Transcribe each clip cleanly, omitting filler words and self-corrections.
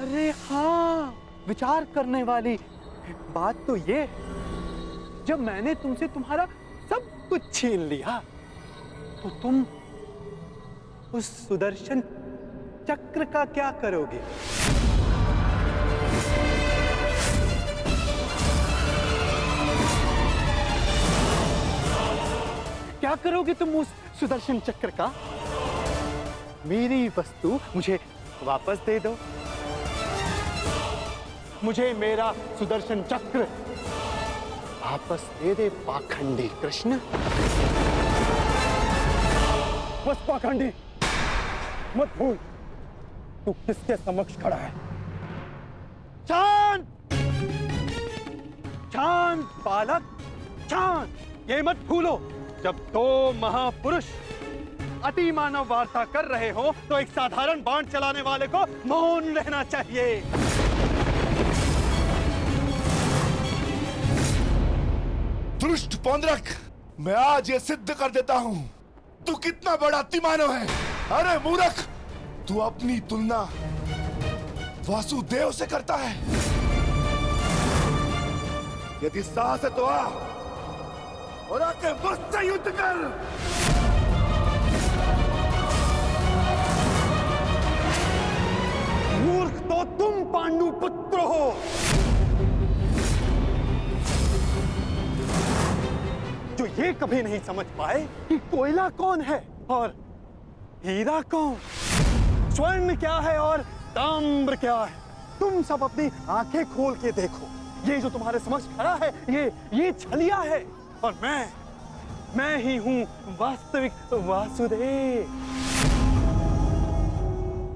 अरे हाँ, विचार करने वाली बात तो ये, जब मैंने तुमसे तुम्हारा सब कुछ छीन लिया तो तुम उस सुदर्शन चक्र का क्या करोगे? क्या करोगे तुम उस सुदर्शन चक्र का? मेरी वस्तु मुझे वापस दे दो। मुझे मेरा सुदर्शन चक्र वापस दे दे पाखंडी कृष्ण। बस पाखंडी, मत भूल तू किसके समक्ष खड़ा है। शांत शांत बालक, शांत। ये मत भूलो, जब दो महापुरुष अति मानव वार्ता कर रहे हो तो एक साधारण बाण चलाने वाले को मौन रहना चाहिए। दुष्ट पौंड्रक, मैं आज ये सिद्ध कर देता हूं तू कितना बड़ा अतिमानव है। अरे मूर्ख, तू अपनी तुलना वासुदेव से करता है। यदि साहस है तो आ और आके मुझसे युद्ध कर। मूर्ख तो तुम पांडु पुत्र हो। जो ये कभी नहीं समझ पाए कि कोयला कौन है और हीरा कौन, स्वर्ण क्या है और ताम्र क्या है। तुम सब अपनी आंखें खोल के देखो, ये जो तुम्हारे समक्ष खड़ा है ये छलिया है और मैं ही हूं वास्तविक वासुदेव,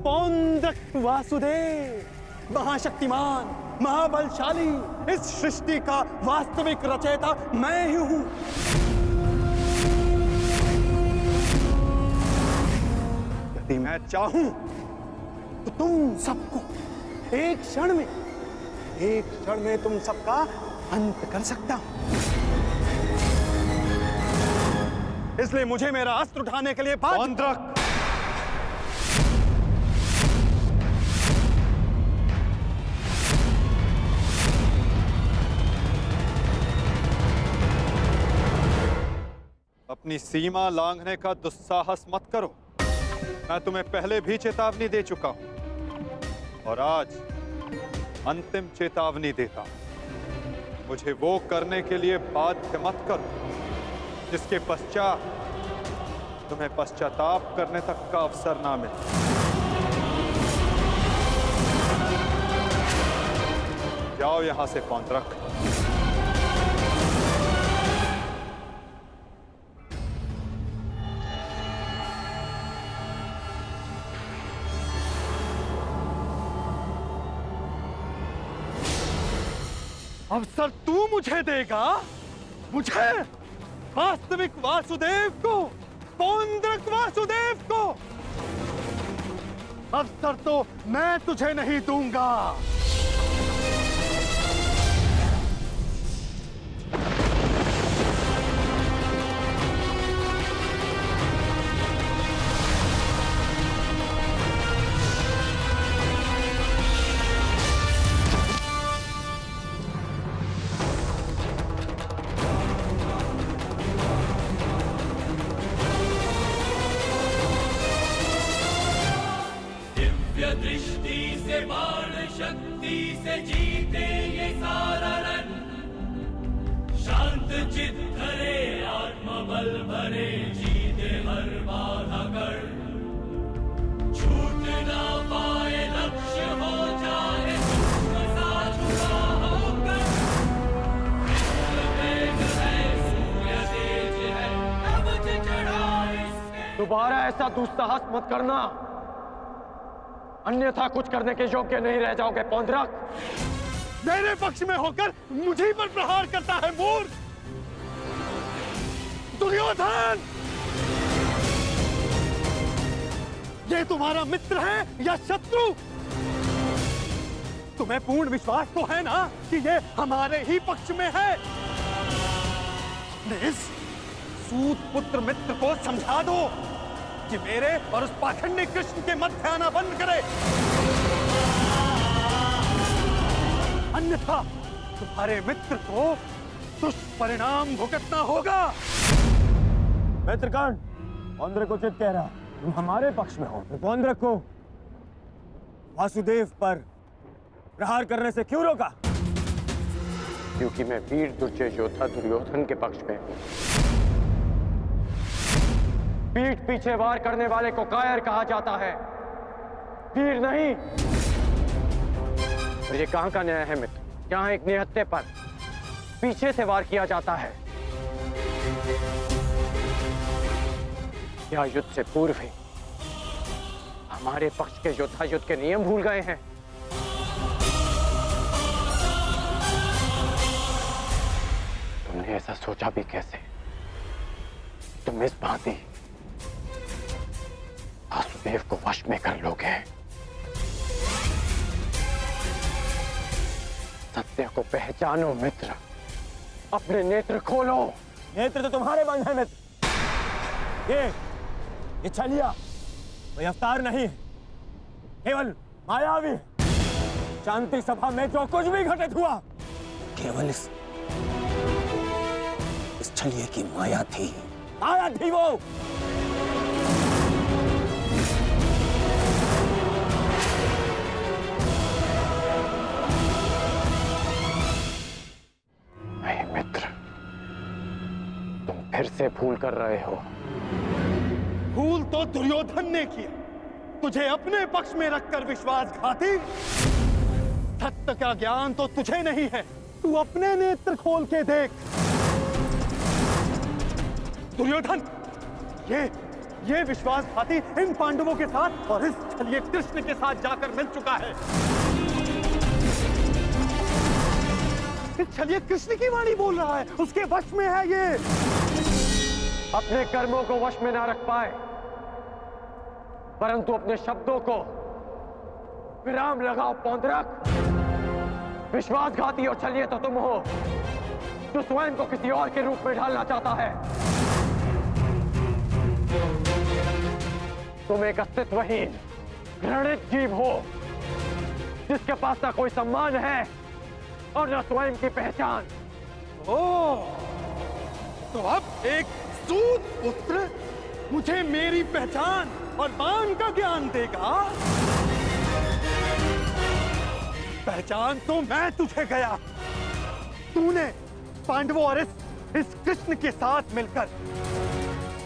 पौंड्रक वासुदेव, महाशक्तिमान, महाबलशाली। इस सृष्टि का वास्तविक रचयिता मैं ही हूं। यदि मैं चाहूं तो तुम सबको एक क्षण में तुम सबका अंत कर सकता हूं। इसलिए मुझे मेरा अस्त्र उठाने के लिए पौंड्रक, अपनी सीमा लांघने का दुस्साहस मत करो। मैं तुम्हें पहले भी चेतावनी दे चुका हूं और आज अंतिम चेतावनी देता हूं। मुझे वो करने के लिए बाध्य मत करो जिसके पश्चात तुम्हें पश्चाताप करने तक का अवसर ना मिले। जाओ यहां से पौंड्रक। अवसर तू मुझे देगा, मुझे, वास्तविक वासुदेव को, पौंड्रक वासुदेव को। अवसर तो मैं तुझे नहीं दूंगा। दृष्टि से बाण शक्ति से जीते ये सारा रण। शांत चित धरे आत्मबल भरे जीते हर बाधा कर। छूट ना पाए लक्ष्य हो जाए झुका होकर। वेग है सूर्य तेज है कवच चढ़ा इसके। दोबारा ऐसा दुस्साहस मत करना, अन्यथा कुछ करने के योग्य नहीं रह जाओगे पौंड्रक। मेरे पक्ष में होकर मुझे पर प्रहार करता है मूर्ख। दुर्योधन, ये तुम्हारा मित्र है या शत्रु? तुम्हें पूर्ण विश्वास तो है ना कि ये हमारे ही पक्ष में है? इस सूत पुत्र मित्र को समझा दो कि मेरे और उस पाखंडी कृष्ण के मध्य आना बंद करे। अन्यथा तुम्हारे मित्र को दुष्परिणाम भुगतना होगा। मित्रगण, पौंद्रक उचित कह रहा, तुम हमारे पक्ष में हो। पौंद्रक को वासुदेव पर प्रहार करने से क्यों रोका? क्योंकि मैं वीर दुर्जय योद्धा दुर्योधन के पक्ष में हूं। पीठ पीछे वार करने वाले को कायर कहा जाता है, वीर नहीं। और ये कहां का न्याय है मित्र? जहां एक निहत्थे पर पीछे से वार किया जाता है। क्या युद्ध से पूर्व ही हमारे पक्ष के योद्धा युद्ध के नियम भूल गए हैं? तुमने ऐसा सोचा भी कैसे? तुम इस भांति वासुदेव को वश में कर लोगे? सत्य को पहचानो मित्र, अपने नेत्र खोलो। नेत्र तो तुम्हारे बंद है मित्र। ये छलिया कोई अवतार नहीं है, केवल मायावी है। शांति सभा में जो कुछ भी घटित हुआ केवल इस छलिए की माया थी। माया थी वो। नहीं मित्र, तुम फिर से भूल कर रहे हो। भूल तो दुर्योधन ने किया, तुझे अपने पक्ष में रखकर विश्वासघाती। सत्य का ज्ञान तो तुझे नहीं है, तू अपने नेत्र खोल के देख। दुर्योधन ये विश्वासघाती इन पांडवों के साथ और इस छलिए कृष्ण के साथ जाकर मिल चुका है। इस छलिए कृष्ण की वाणी बोल रहा है, उसके वश में है ये। अपने कर्मों को वश में ना रख पाए, परंतु अपने शब्दों को विराम लगाओ पौंद्रक। विश्वासघाती और छलिए तो तुम हो, जो स्वयं को किसी और के रूप में ढालना चाहता है। तुम एक अस्तित्वहीन घृणित जीव हो, जिसके पास ना कोई सम्मान है और न स्वयं की पहचान। तो अब एक सूत पुत्र मुझे मेरी पहचान और मान का ज्ञान देगा। पहचान तो मैं तुझे गया। तूने पांडवों और इस कृष्ण के साथ मिलकर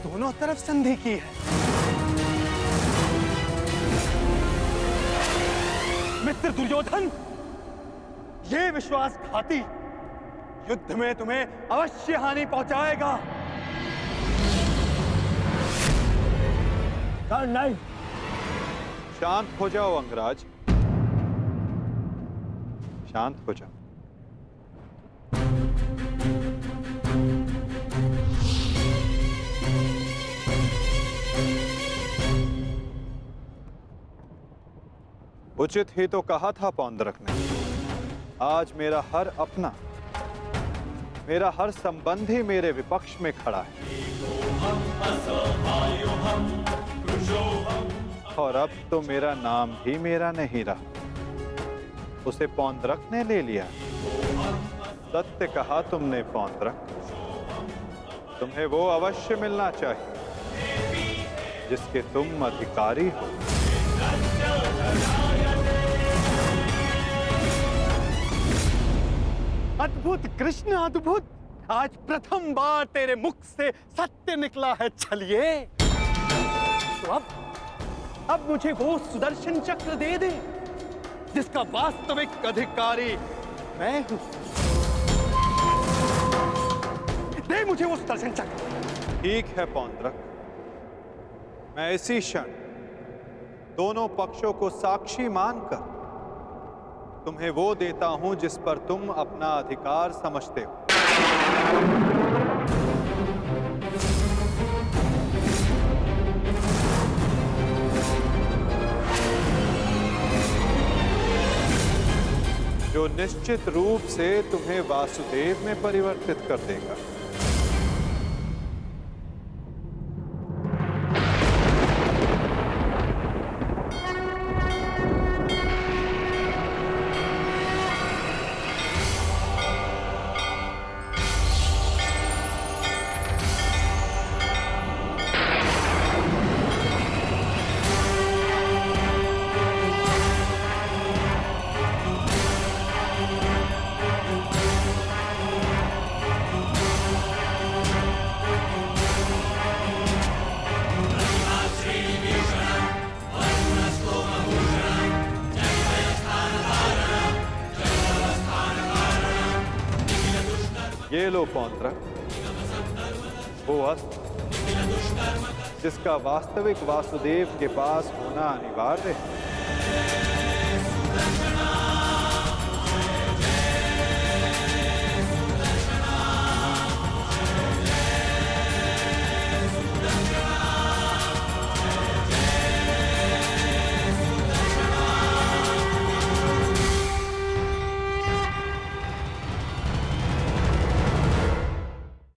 दोनों तरफ संधि की है। मित्र दुर्योधन, ये विश्वासघाती युद्ध में तुम्हें अवश्य हानि पहुंचाएगा। नहीं, शांत हो जाओ अंगराज, शांत हो जाओ। उचित ही तो कहा था पौंद्रक ने। आज मेरा हर अपना, मेरा हर संबंधी मेरे विपक्ष में खड़ा है, और अब तो मेरा नाम भी मेरा नहीं रहा, उसे पौंद्रक ने ले लिया। सत्य कहा तुमने पौंद्रक, तुम्हें वो अवश्य मिलना चाहिए जिसके तुम अधिकारी हो। अद्भुत कृष्ण, अद्भुत। आज प्रथम बार तेरे मुख से सत्य निकला है छलिए। तो अब मुझे वो सुदर्शन चक्र दे दे जिसका वास्तविक अधिकारी मैं हूं। दे मुझे वो सुदर्शन चक्र। ठीक है पौंद्रक, मैं इसी क्षण दोनों पक्षों को साक्षी मानकर तुम्हें वो देता हूं जिस पर तुम अपना अधिकार समझते हो। जो निश्चित रूप से तुम्हें वासुदेव में परिवर्तित कर देगा। ये लो पौंद्रक, वो अस्त्र जिसका वास्तविक वासुदेव के पास होना अनिवार्य है।